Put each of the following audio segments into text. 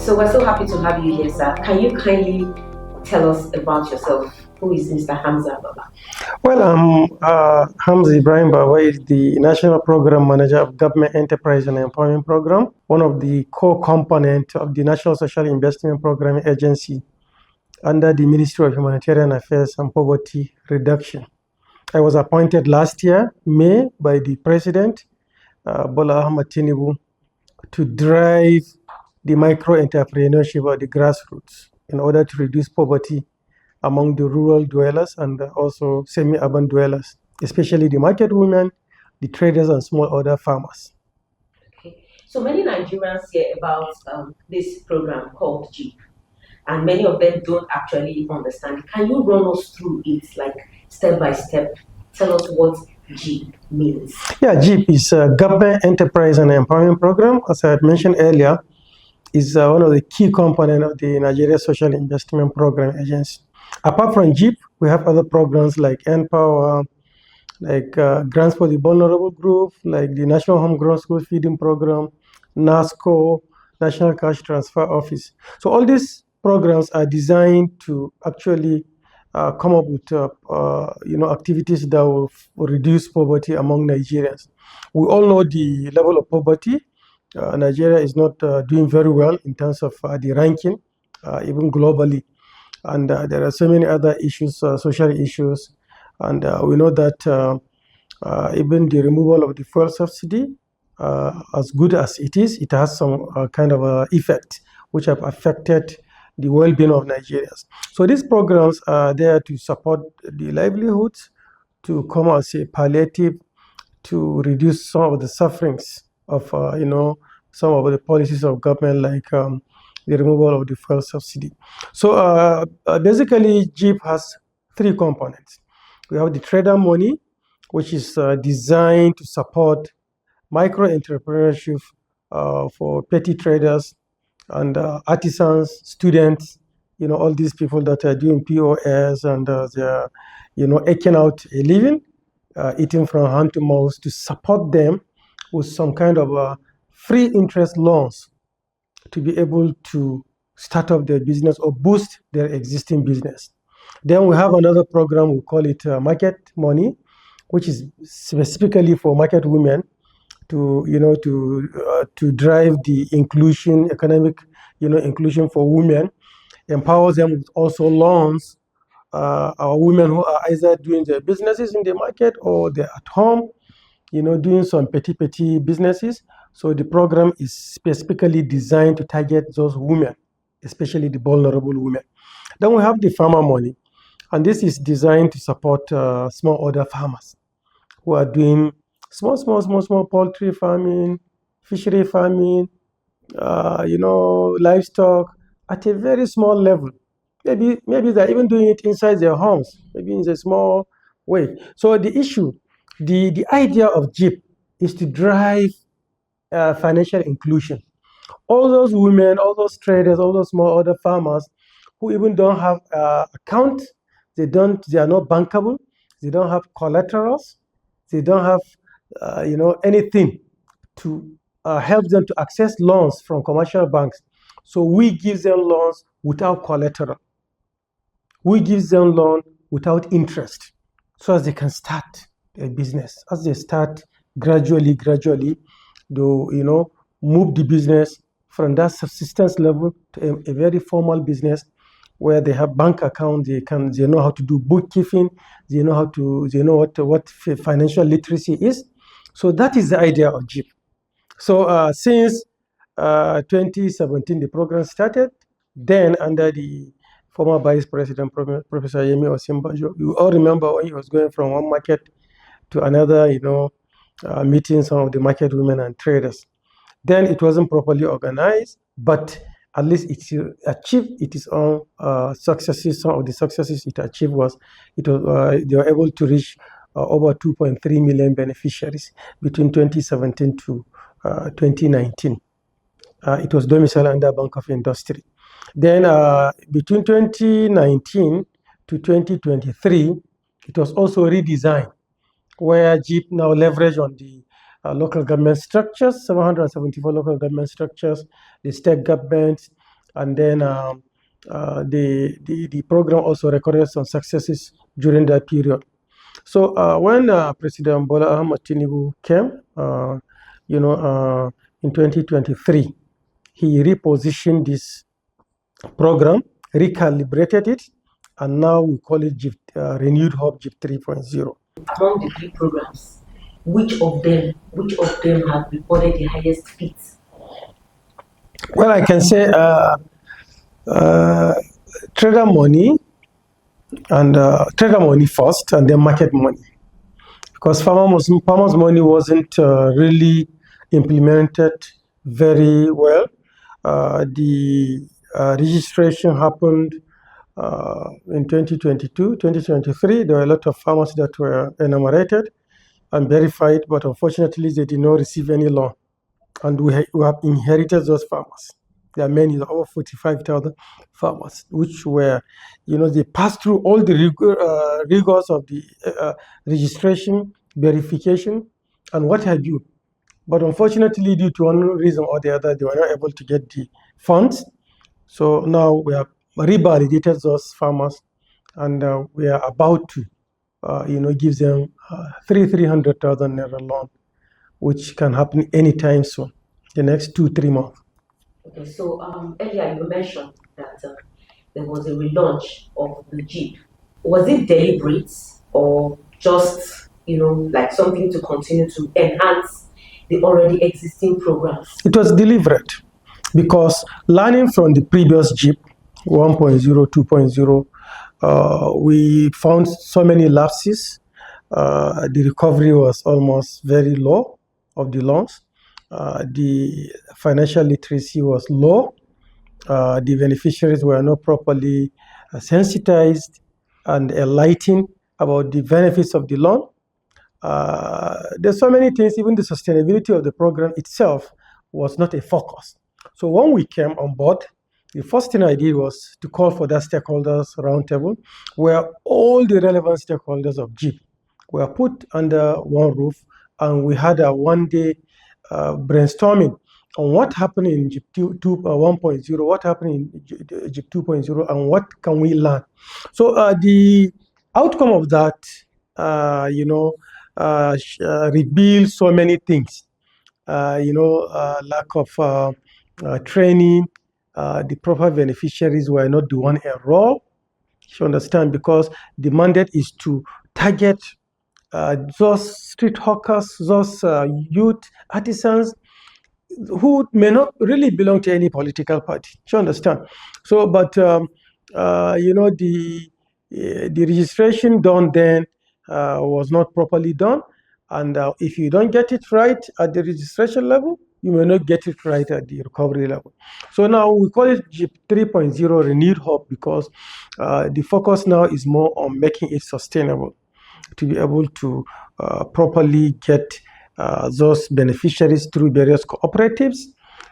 So we're so happy to have you here, sir. Can you kindly tell us about yourself? Who is Mr. Hamza Baba? Well, I'm Hamza Ibrahim Baba is the National Program Manager of Government Enterprise and Employment Program, one of the core components of the National Social Investment Program Agency under the Ministry of Humanitarian Affairs and Poverty Reduction. I was appointed last year, May, by the President Bola Ahmed Tinubu to drive the micro-entrepreneurship or the grassroots in order to reduce poverty among the rural dwellers and also semi-urban dwellers, especially the market women, the traders, and small order farmers. Okay. So many Nigerians hear about this program called GEEP, and many of them don't actually understand. Can you run us through it, like step by step? Tell us what GEEP means. Yeah, GEEP is a Government Enterprise and Empowerment Program. As I had mentioned earlier, is one of the key components of the Nigeria Social Investment Program Agency. Apart from GEEP, we have other programs like Empower, like grants for the vulnerable group, like the National Homegrown School Feeding Program, NASCO, National Cash Transfer Office. So all these programs are designed to actually come up with activities that will reduce poverty among Nigerians. We all know the level of poverty. Nigeria is not doing very well in terms of the ranking, even globally. And there are so many other issues, social issues. And we know that even the removal of the fuel subsidy, as good as it is, it has some kind of effect which have affected the well-being of Nigerians. So these programs are there to support the livelihoods, to come as a palliative, to reduce some of the sufferings of some of the policies of government, like the removal of the fuel subsidy. So basically, GEEP has three components. We have the TraderMoni, which is designed to support micro-entrepreneurship for petty traders and artisans, students, all these people that are doing POS and they're, eking out a living, eating from hand to mouth, to support them with some kind of free interest loans to be able to start up their business or boost their existing business. Then we have another program, we call it MarketMoni, which is specifically for market women to drive the inclusion, economic inclusion for women, empower them with also loans. Our women who are either doing their businesses in the market or they're at home, doing some petty businesses. So the program is specifically designed to target those women, especially the vulnerable women. Then we have the FarmerMoni, and this is designed to support small order farmers who are doing small poultry farming, fishery farming, livestock at a very small level. Maybe they're even doing it inside their homes, maybe in a small way. So the idea of GEEP is to drive financial inclusion. All those women, all those traders, all those small order farmers who even don't have account, they are not bankable, they don't have collaterals, they don't have anything to help them to access loans from commercial banks. So we give them loans without collateral. We give them loan without interest, so as they can start their business. As they start gradually, they move the business from that subsistence level to a very formal business where they have bank account, they know how to do bookkeeping, they know what financial literacy is. So that is the idea of GEEP. So since 2017, the program started. Then under the former Vice President, Professor Yemi Osinbajo, you all remember when he was going from one market to another, meeting some of the market women and traders. Then it wasn't properly organized, but at least it achieved its own successes. Some of the successes it achieved was they were able to reach over 2.3 million beneficiaries between 2017 to 2019. It was domiciled under Bank of Industry. Then between 2019 to 2023, it was also redesigned, where GEEP now leverage on the local government structures, 774 local government structures, the state governments, And then the program also recorded some successes during that period. So when President Bola Ahmed Tinubu came, in 2023, he repositioned this program, recalibrated it, and now we call it GEEP, Renewed Hope GEEP 3.0. Among the three programs, which of them have recorded the highest feats? Well, I can say TraderMoni and TraderMoni first, and then MarketMoni, because farmers' money wasn't really implemented very well. The registration happened in 2022, 2023. There were a lot of farmers that were enumerated and verified, but unfortunately, they did not receive any loan. And we have inherited those farmers. There are many, over 45,000 farmers, which were, they passed through all the rigors of the registration, verification, and what have you. But unfortunately, due to one reason or the other, they were not able to get the funds. So now we have revalidated those farmers, and we are about to, give them 300,000 naira loan, which can happen anytime soon, the next 2-3 months. Okay, so earlier you mentioned that there was a relaunch of the GEEP. Was it deliberate or just, like something to continue to enhance the already existing programs? It was deliberate because learning from the previous GEEP 1.0, 2.0, we found so many lapses. The recovery was almost very low of the loans. The financial literacy was low. The beneficiaries were not properly sensitized and enlightened about the benefits of the loan. There's so many things. Even the sustainability of the program itself was not a focus. So when we came on board, the first thing I did was to call for that stakeholders roundtable, where all the relevant stakeholders of GEEP were put under one roof, and we had a one-day brainstorming on what happened in GEEP 1.0, what happened in GEEP 2.0, and what can we learn. So the outcome of that, revealed so many things. Lack of training, the proper beneficiaries were not the one enrolled. You understand, because the mandate is to target those street hawkers, those youth artisans who may not really belong to any political party. You understand? So, but the registration done then was not properly done, and if you don't get it right at the registration level, you may not get it right at the recovery level. So now we call it GEEP 3.0 Renewed Hope, because the focus now is more on making it sustainable, to be able to properly get those beneficiaries through various cooperatives,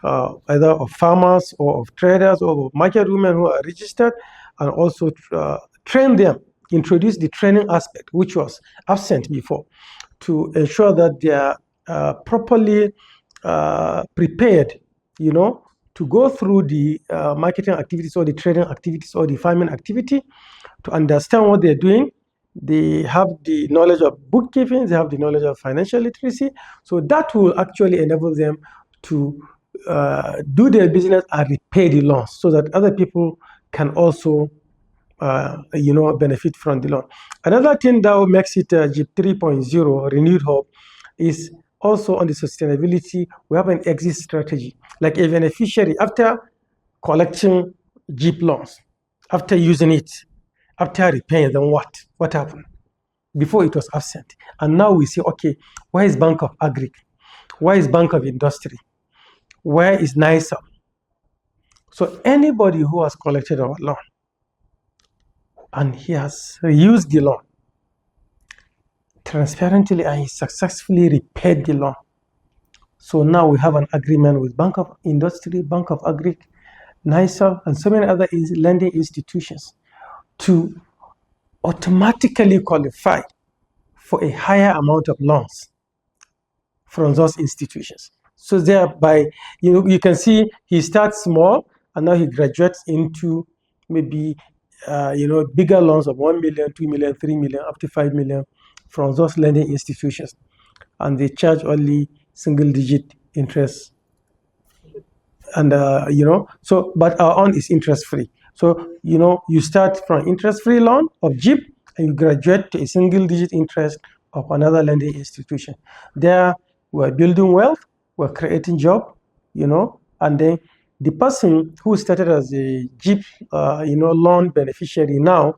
either of farmers or of traders or of market women who are registered, and also train them, introduce the training aspect, which was absent before, to ensure that they are properly prepared, to go through the marketing activities or the trading activities or the farming activity, to understand what they're doing. They have the knowledge of bookkeeping, they have the knowledge of financial literacy. So that will actually enable them to do their business and repay the loans, so that other people can also benefit from the loan. Another thing that makes it GEEP 3.0 Renewed Hope is also on the sustainability. We have an exit strategy. Like a beneficiary, after collecting GEEP loans, after using it, after repaying, then what happened? Before it was absent. And now we say, okay, where is Bank of Agri? Where is Bank of Industry? Where is NISA? So anybody who has collected our loan and he has used the loan transparently and he successfully repaid the loan. So now we have an agreement with Bank of Industry, Bank of Agri, NISA, and so many other lending institutions to automatically qualify for a higher amount of loans from those institutions. So thereby, you can see he starts small, and now he graduates into maybe bigger loans of 1 million, 2 million, 3 million, up to 5 million from those lending institutions, and they charge only single-digit interest. And but our own is interest-free. So you start from interest-free loan of GEEP, and you graduate to a single-digit interest of another lending institution. There, we're building wealth, we're creating job, and then the person who started as a GEEP, loan beneficiary now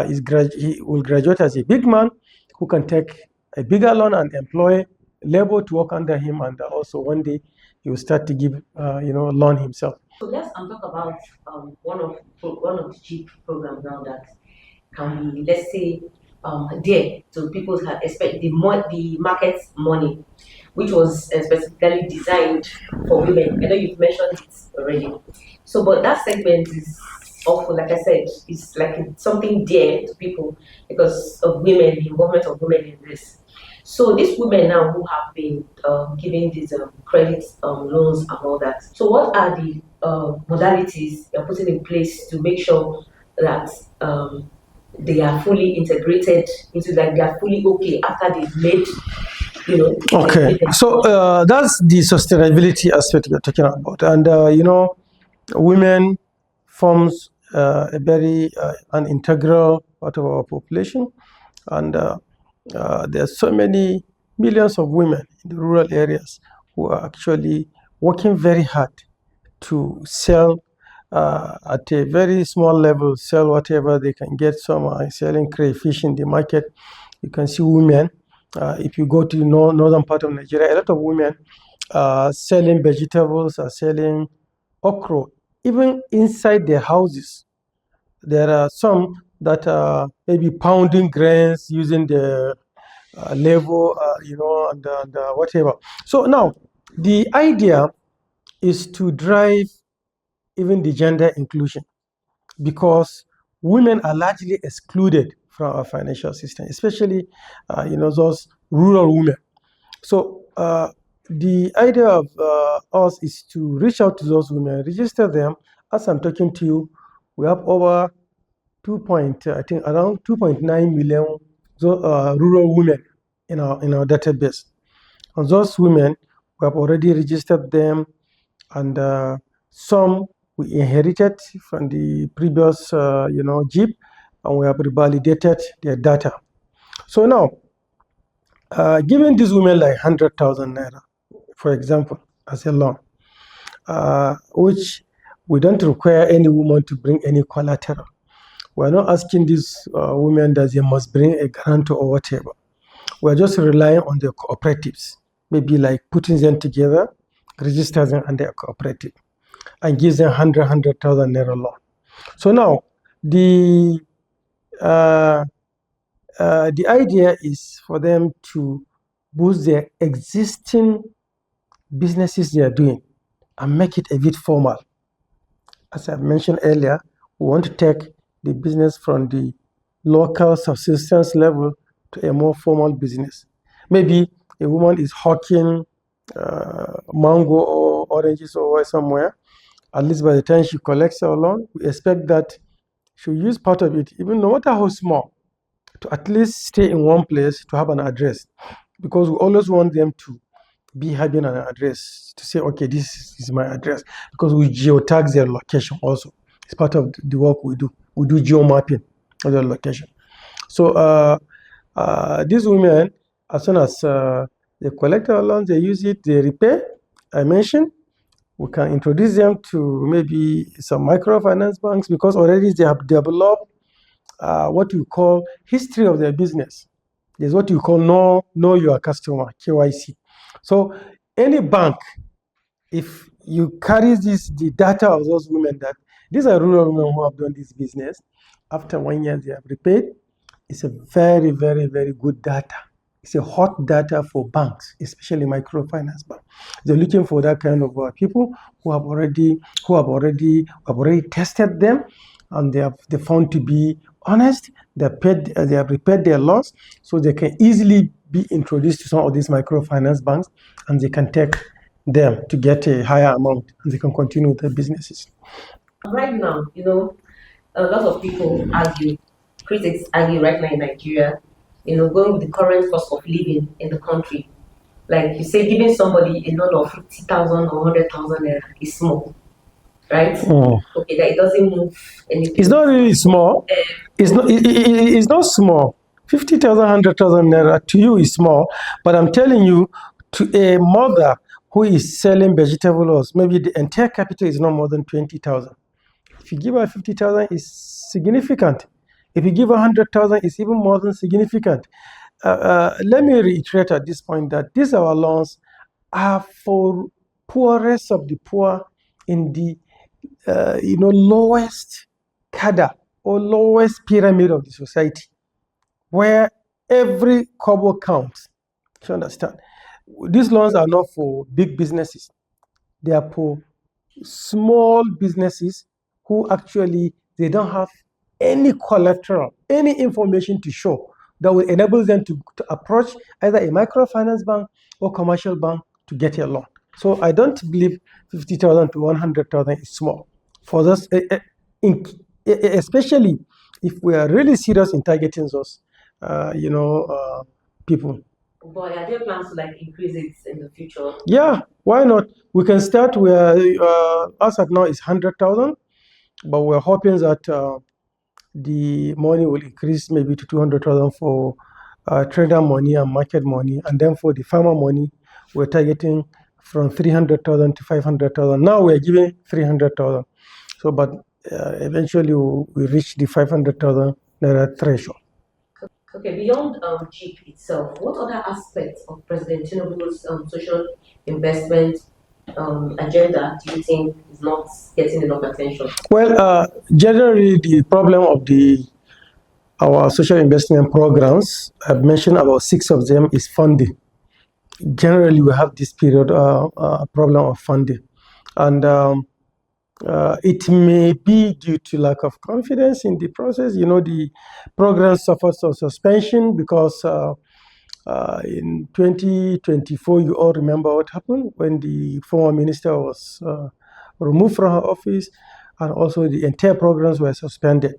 he will graduate as a big man who can take a bigger loan and employ labor to work under him, and also one day he will start to give, loan himself. So let's talk about one of the GEEP programs now that can be, let's say, there to people that expect the MarketMoni, which was specifically designed for women. I know you've mentioned it already. So, but that segment is awful, like I said, it's like something dear to people because of women, the involvement of women in this. So these women now who have been giving these credit loans and all that. So what are the modalities you're putting in place to make sure that they are fully integrated into, like, they are fully okay after they've made, Okay, so that's the sustainability aspect we're talking about, and women forms a very an integral part of our population, and there are so many millions of women in the rural areas who are actually working very hard to sell at a very small level, sell whatever they can get. Some are selling crayfish in the market. You can see women, if you go to the northern part of Nigeria, a lot of women selling vegetables, are selling okra, even inside their houses. There are some that are maybe pounding grains using the level, and whatever. So now, the idea is to drive even the gender inclusion, because women are largely excluded from our financial system, especially those rural women. So the idea of us is to reach out to those women, register them. As I'm talking to you, we have over around 2.9 million rural women in our database. And those women, we have already registered them, and some we inherited from the previous GEEP, and we have revalidated their data. So now, giving these women like 100,000 naira, for example, as a loan, which we don't require any woman to bring any collateral. We're not asking these women that they must bring a guarantor or whatever. We're just relying on the cooperatives, maybe like putting them together, register them under a cooperative, and give them 100,000 naira loan. So now, the idea is for them to boost their existing businesses they are doing and make it a bit formal. As I mentioned earlier, we want to take the business from the local subsistence level to a more formal business. Maybe a woman is hawking mango or oranges or somewhere. At least by the time she collects her loan, we expect that she'll use part of it, even no matter how small, to at least stay in one place to have an address, because we always want them to be having an address to say, okay, this is my address, because we geotag their location also. It's part of the work we do. We do geomapping of their location. So these women, as soon as they collect our loans, they use it, they repay. I mentioned we can introduce them to maybe some microfinance banks, because already they have developed what we call history of their business. There's what you call know your customer, KYC. So any bank, if you carry the data of those women, that these are rural women who have done this business, after 1 year they have repaid, it's a very, very, very good data. It's a hot data for banks, especially microfinance banks. They're looking for that kind of people who have already tested them, and they found to be honest. They have repaid their loss, so they can easily be introduced to some of these microfinance banks, and they can take them to get a higher amount, and they can continue their businesses. Right now, a lot of people argue, critics argue right now in Nigeria, going with the current cost of living in the country. Like you say, giving somebody a loan of 50,000 or 100,000 naira is small, right? Okay, that it doesn't move anything. It's not really small. It's not small. 50,000, 100,000 naira to you is small, but I'm telling you, to a mother who is selling vegetables, maybe the entire capital is not more than 20,000. If you give her 50,000, it's significant. If you give her 100,000, it's even more than significant. Let me reiterate at this point that these our loans are for poorest of the poor in the lowest cadre or lowest pyramid of the society, where every kobo counts. You understand? These loans are not for big businesses. They are for small businesses who actually, they don't have any collateral, any information to show that will enable them to approach either a microfinance bank or commercial bank to get a loan. So I don't believe 50,000 to 100,000 is small. For us, especially if we are really serious in targeting those, people. But are there plans to increase it in the future? Yeah, why not? We can start where us at now is 100,000, but we're hoping that the money will increase maybe to 200,000 for TraderMoni and MarketMoni, and then for the FarmerMoni, we're targeting from 300,000 to 500,000. Now we're giving 300,000. So, but eventually we reach the 500,000 naira threshold. Okay, beyond GEEP itself, what other aspects of President Tinubu's social investment agenda do you think is not getting enough attention? Well, generally the problem of our social investment programs, I've mentioned about 6 of them, is funding. Generally, we have this period problem of funding, and it may be due to lack of confidence in the process. The program suffered some suspension because in 2024, you all remember what happened when the former minister was removed from her office, and also the entire programs were suspended.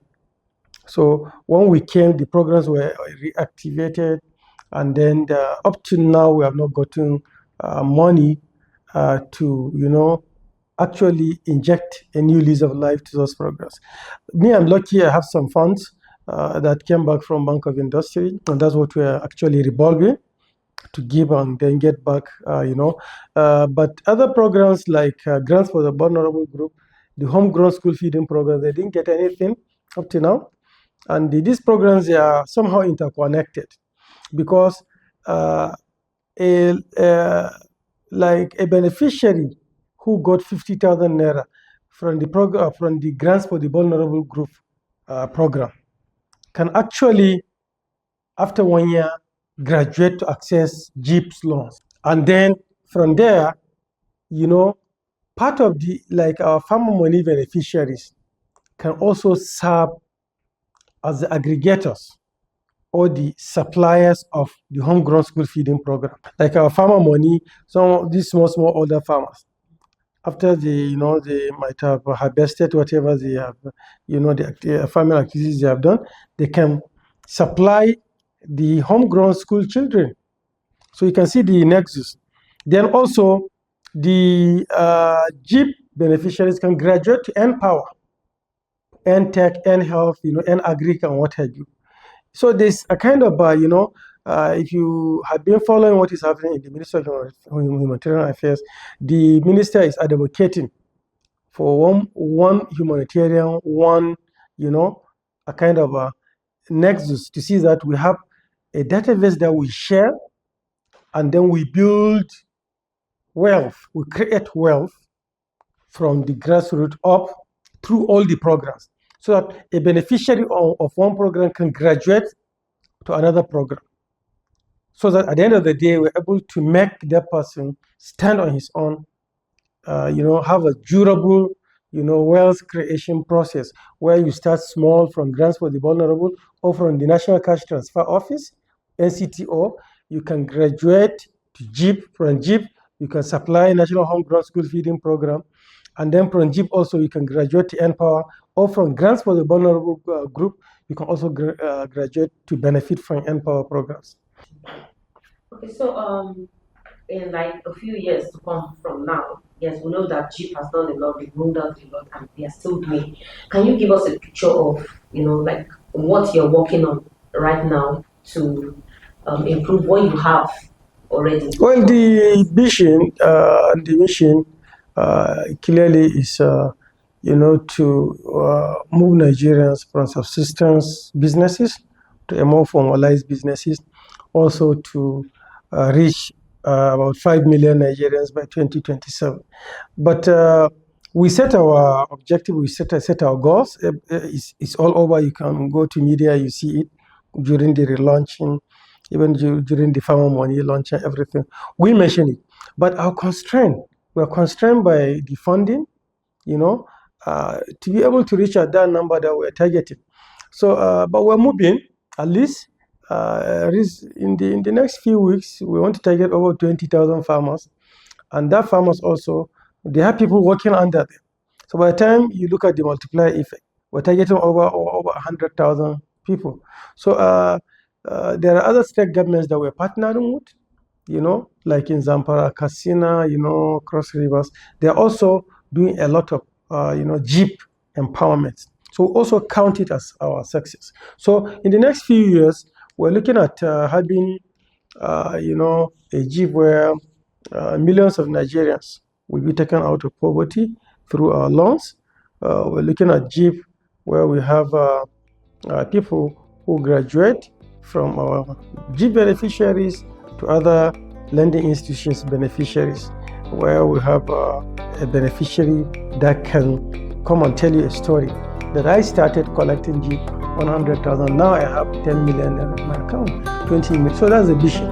So when we came, the programs were reactivated, and then up to now, we have not gotten money to, actually inject a new lease of life to those programs. Me, I'm lucky I have some funds that came back from Bank of Industry, and that's what we're actually revolving to give and then get back, But other programs like grants for the vulnerable group, the homegrown school feeding program, they didn't get anything up to now. And these programs are somehow interconnected, because like a beneficiary who got 50,000 naira from the program, from the grants for the vulnerable group program, can actually, after 1 year, graduate to access GEEP's loans. And then from there, part of our FarmerMoni beneficiaries can also serve as the aggregators or the suppliers of the homegrown school feeding program. Like our FarmerMoni, some of these small older farmers, after they might have harvested whatever they have, the farming activities they have done, they can supply the homegrown school children. So you can see the nexus. Then also the GEEP beneficiaries can graduate to N-Power, N-Tech, N-Health, N-Agric, and what have you. So there's a kind of, if you have been following what is happening in the Ministry of Humanitarian Affairs, the minister is advocating for one humanitarian, a kind of a nexus to see that we have a database that we share, and then we build wealth, we create wealth from the grassroots up through all the programs, so that a beneficiary of one program can graduate to another program, so that at the end of the day, we're able to make that person stand on his own, have a durable, wealth creation process, where you start small from grants for the vulnerable or from the National Cash Transfer Office, NCTO, you can graduate to GEEP, from GEEP, you can supply national homegrown school feeding program. And then from GEEP also, you can graduate to Empower, or from grants for the vulnerable group, you can also graduate to benefit from Empower programs. Okay, so in like a few years to come from now, yes, we know that GEEP has done a lot, they've rolled out a lot, and they are still doing. Can you give us a picture of, like what you're working on right now to improve what you have already? Well, the vision and the mission clearly is, to move Nigerians from subsistence businesses to a more formalized businesses, also to reach about 5 million Nigerians by 2027. But we set our objective, we set our goals. It's all over. You can go to media, you see it during the relaunching, even during the FarmerMoni launch and everything. We mention it. But we're constrained by the funding, to be able to reach at that number that we're targeting. So, but we're moving, at least in the next few weeks, we want to target over 20,000 farmers. And that farmers also, they have people working under them. So by the time you look at the multiplier effect, we're targeting over 100,000 people. So there are other state governments that we're partnering with, like in Zamfara, Katsina, Cross Rivers. They're also doing a lot of, GEEP empowerment. So we also count it as our success. So in the next few years, we're looking at having, a GEEP where millions of Nigerians will be taken out of poverty through our loans. We're looking at GEEP where we have people who graduate from our GEEP beneficiaries to other lending institutions beneficiaries, where we have a beneficiary that can come and tell you a story that I started collecting GEEP 100,000. Now I have 10 million in my account, 20 million. So that's the vision.